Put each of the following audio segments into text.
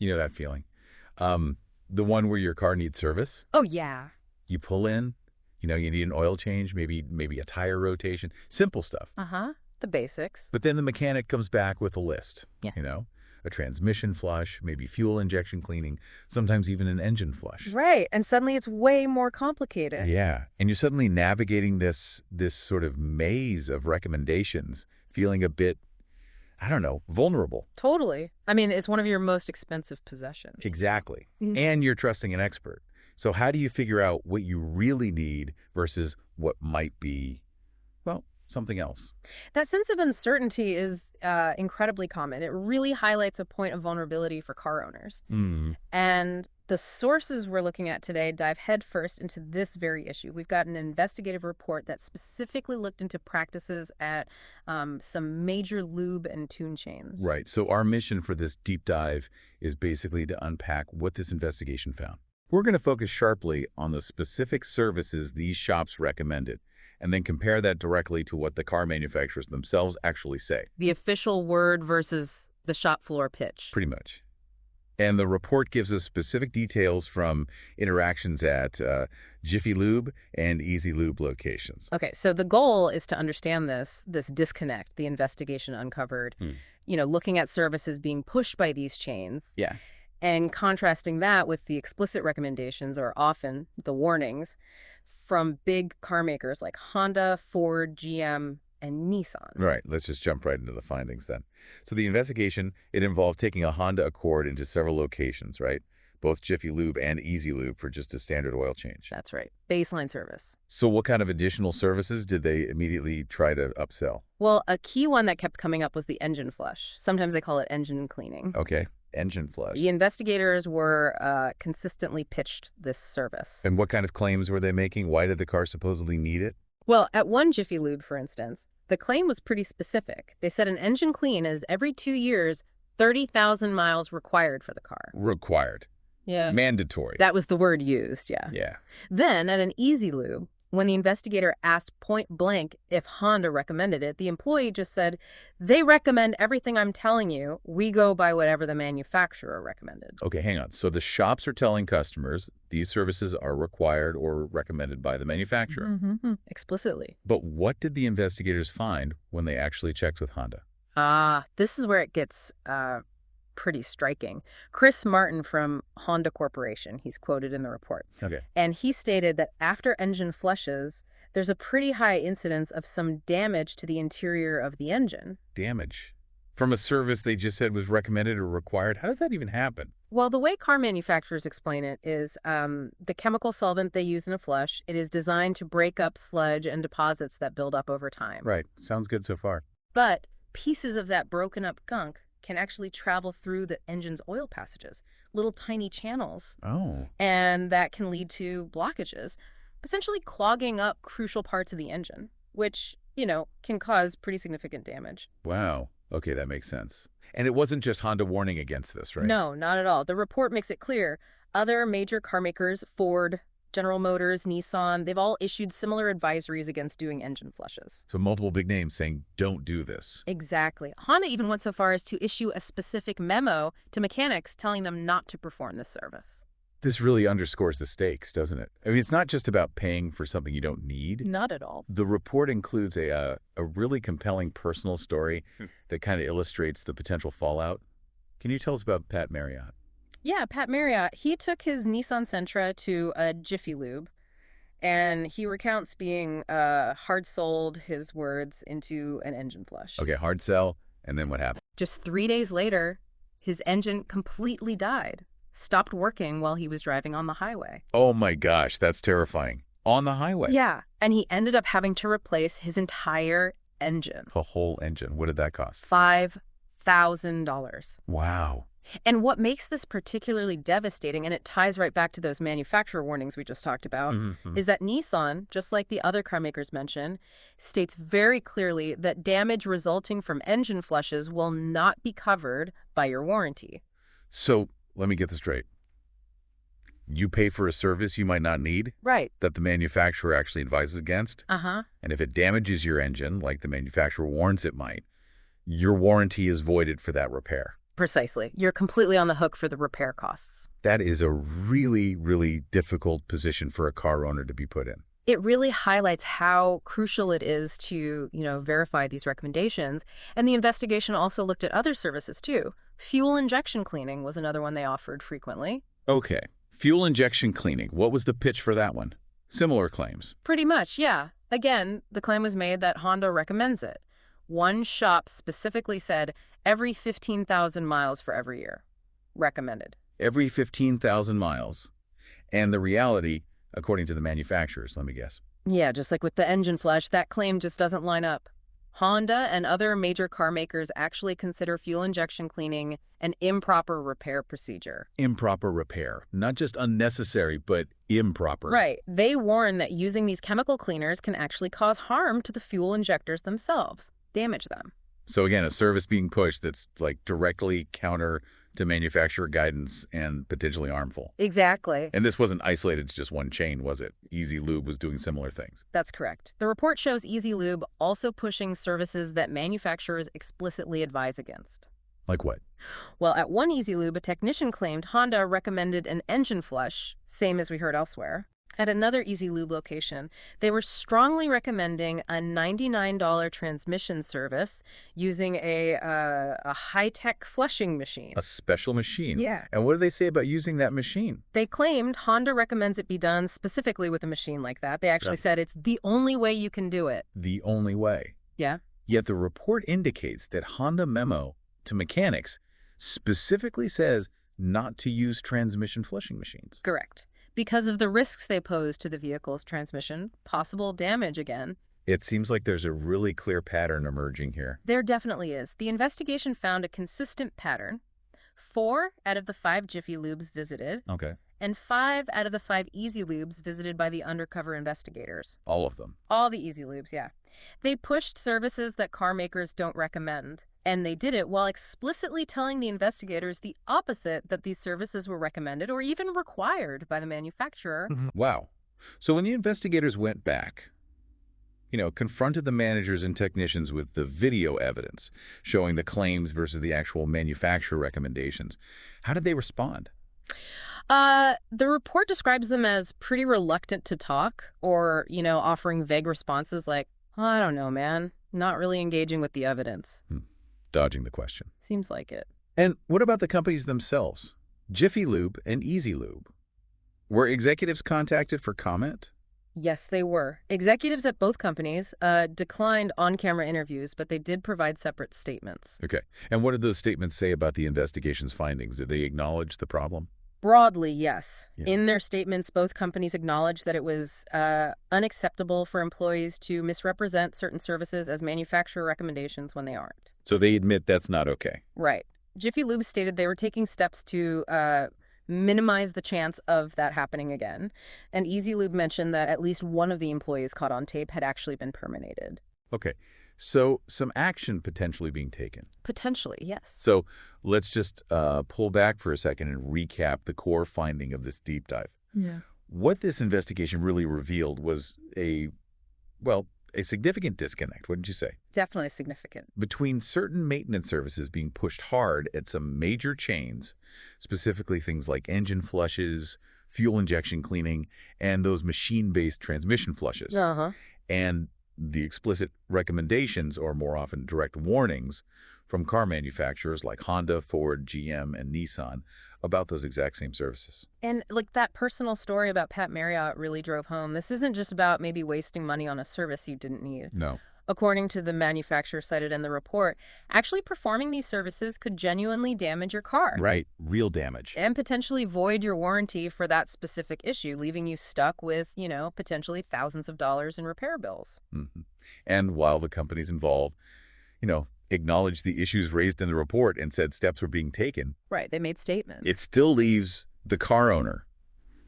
You know that feeling. The one where your car needs service. Oh, yeah. You pull in, you need an oil change, maybe a tire rotation, simple stuff. Uh-huh. The basics. But then the mechanic comes back with a list, Yeah. a transmission flush, maybe fuel injection cleaning, sometimes even an engine flush. Right. And suddenly it's way more complicated. Yeah. And you're suddenly navigating this sort of maze of recommendations, feeling a bit, I don't know, vulnerable. Totally. I mean, it's one of your most expensive possessions. Exactly. Mhm. And you're trusting an expert. So how do you figure out what you really need versus what might be, well, something else? That sense of uncertainty is incredibly common. It really highlights a point of vulnerability for car owners. Mm. And the sources we're looking at today dive headfirst into this very issue. We've got an investigative report that specifically looked into practices at some major lube and tune chains. Right. So our mission for this deep dive is basically to unpack what this investigation found. We're going to focus sharply on the specific services these shops recommended, and then compare that directly to what the car manufacturers themselves actually say. The official word versus the shop floor pitch. Pretty much. And the report gives us specific details from interactions at Jiffy Lube and Easy Lube locations. Okay, so the goal is to understand this disconnect the investigation uncovered, looking at services being pushed by these chains. Yeah. And contrasting that with the explicit recommendations, or often the warnings, from big car makers like Honda, Ford, GM, and Nissan. Right. Let's just jump right into the findings then. So the investigation, it involved taking a Honda Accord into several locations, right? Both Jiffy Lube and Easy Lube for just a standard oil change. That's right. Baseline service. So what kind of additional services did they immediately try to upsell? Well, a key one that kept coming up was the engine flush. Sometimes they call it engine cleaning. Okay. Engine flush. The investigators were consistently pitched this service. And what kind of claims were they making? Why did the car supposedly need it? Well, at one Jiffy Lube, for instance, the claim was pretty specific. They said an engine clean is every 2 years, 30,000 miles required for the car. Required. Yeah. Mandatory. That was the word used, yeah. Yeah. Then, at an Easy Lube, when the investigator asked point blank if Honda recommended it, the employee just said, "They recommend everything I'm telling you. We go by whatever the manufacturer recommended." Okay, hang on. So the shops are telling customers these services are required or recommended by the manufacturer. Mm-hmm. Explicitly. But what did the investigators find when they actually checked with Honda? This is where it gets pretty striking. Chris Martin from Honda Corporation, he's quoted in the report. Okay. And he stated that after engine flushes, there's a pretty high incidence of some damage to the interior of the engine. Damage? From a service they just said was recommended or required? How does that even happen? Well, the way car manufacturers explain it is the chemical solvent they use in a flush, it is designed to break up sludge and deposits that build up over time. Right. Sounds good so far. But pieces of that broken up gunk can actually travel through the engine's oil passages, little tiny channels. Oh. And that can lead to blockages, essentially clogging up crucial parts of the engine, which, can cause pretty significant damage. Wow. Okay, that makes sense. And it wasn't just Honda warning against this, right? No, not at all. The report makes it clear. Other major car makers, Ford, General Motors, Nissan, they've all issued similar advisories against doing engine flushes. So multiple big names saying, don't do this. Exactly. Honda even went so far as to issue a specific memo to mechanics telling them not to perform this service. This really underscores the stakes, doesn't it? I mean, it's not just about paying for something you don't need. Not at all. The report includes a really compelling personal story that kind of illustrates the potential fallout. Can you tell us about Pat Marriott? Yeah, Pat Marriott, he took his Nissan Sentra to a Jiffy Lube, and he recounts being hard-sold, his words, into an engine flush. Okay, hard sell, and then what happened? Just 3 days later, his engine completely died, stopped working while he was driving on the highway. Oh my gosh, that's terrifying. On the highway? Yeah, and he ended up having to replace his entire engine. The whole engine. What did that cost? $5,000. Wow. And what makes this particularly devastating, and it ties right back to those manufacturer warnings we just talked about, is that Nissan, just like the other car makers mentioned, states very clearly that damage resulting from engine flushes will not be covered by your warranty. So, let me get this straight. You pay for a service you might not need? Right. That the manufacturer actually advises against? Uh-huh. And if it damages your engine, like the manufacturer warns it might, your warranty is voided for that repair. Precisely. You're completely on the hook for the repair costs. That is a really, really difficult position for a car owner to be put in. It really highlights how crucial it is to, verify these recommendations. And the investigation also looked at other services too. Fuel injection cleaning was another one they offered frequently. Okay. Fuel injection cleaning. What was the pitch for that one? Similar claims. Pretty much, yeah. Again, the claim was made that Honda recommends it. One shop specifically said every 15,000 miles for every year. Recommended. Every 15,000 miles. And the reality, according to the manufacturers, let me guess. Yeah, just like with the engine flush, that claim just doesn't line up. Honda and other major car makers actually consider fuel injection cleaning an improper repair procedure. Improper repair. Not just unnecessary, but improper. Right. They warn that using these chemical cleaners can actually cause harm to the fuel injectors themselves, damage them. So again, a service being pushed that's like directly counter to manufacturer guidance and potentially harmful. Exactly. And this wasn't isolated to just one chain, was it? Easy Lube was doing similar things. That's correct. The report shows Easy Lube also pushing services that manufacturers explicitly advise against. Like what? Well, at one Easy Lube, a technician claimed Honda recommended an engine flush, same as we heard elsewhere. At another Easy Lube location, they were strongly recommending a $99 transmission service using a high-tech flushing machine. A special machine? Yeah. And what do they say about using that machine? They claimed Honda recommends it be done specifically with a machine like that. They actually said it's the only way you can do it. The only way. Yeah. Yet the report indicates that Honda memo to mechanics specifically says not to use transmission flushing machines. Correct. Because of the risks they pose to the vehicle's transmission, possible damage again. It seems like there's a really clear pattern emerging here. There definitely is. The investigation found a consistent pattern. 4 out of the 5 Jiffy Lubes visited. Okay. And 5 out of the 5 Easy Lubes visited by the undercover investigators. All of them. All the Easy Lubes, yeah. They pushed services that car makers don't recommend. And they did it while explicitly telling the investigators the opposite, that these services were recommended or even required by the manufacturer. Wow. So when the investigators went back, confronted the managers and technicians with the video evidence showing the claims versus the actual manufacturer recommendations, how did they respond? The report describes them as pretty reluctant to talk or, offering vague responses like, I don't know, man, not really engaging with the evidence. Dodging the question. Seems like it. And what about the companies themselves? Jiffy Lube and Easy Lube. Were executives contacted for comment? Yes, they were. Executives at both companies declined on-camera interviews, but they did provide separate statements. Okay. And what did those statements say about the investigation's findings? Did they acknowledge the problem? Broadly, yes. Yeah. In their statements, both companies acknowledged that it was unacceptable for employees to misrepresent certain services as manufacturer recommendations when they aren't. So they admit that's not okay. Right. Jiffy Lube stated they were taking steps to minimize the chance of that happening again. And Easy Lube mentioned that at least one of the employees caught on tape had actually been terminated. Okay. So some action potentially being taken. Potentially, yes. So let's just pull back for a second and recap the core finding of this deep dive. Yeah. What this investigation really revealed was a significant disconnect, wouldn't you say? Definitely significant. Between certain maintenance services being pushed hard at some major chains, specifically things like engine flushes, fuel injection cleaning, and those machine-based transmission flushes. And the explicit recommendations, or more often direct warnings, from car manufacturers like Honda, Ford, GM, and Nissan about those exact same services. And that personal story about Pat Marriott really drove home. This isn't just about maybe wasting money on a service you didn't need. No. According to the manufacturer cited in the report, actually performing these services could genuinely damage your car. Right. Real damage. And potentially void your warranty for that specific issue, leaving you stuck with, potentially thousands of dollars in repair bills. And while the companies involved, acknowledged the issues raised in the report and said steps were being taken. Right. They made statements. It still leaves the car owner,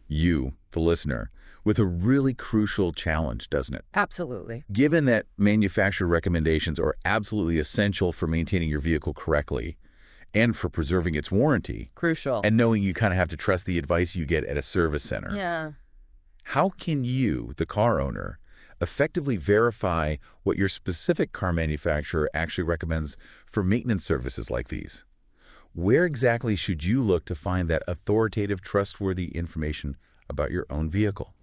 you, the listener, with a really crucial challenge, doesn't it? Absolutely. Given that manufacturer recommendations are absolutely essential for maintaining your vehicle correctly and for preserving its warranty. Crucial. And knowing you kind of have to trust the advice you get at a service center. Yeah. How can you, the car owner, effectively verify what your specific car manufacturer actually recommends for maintenance services like these? Where exactly should you look to find that authoritative, trustworthy information about your own vehicle?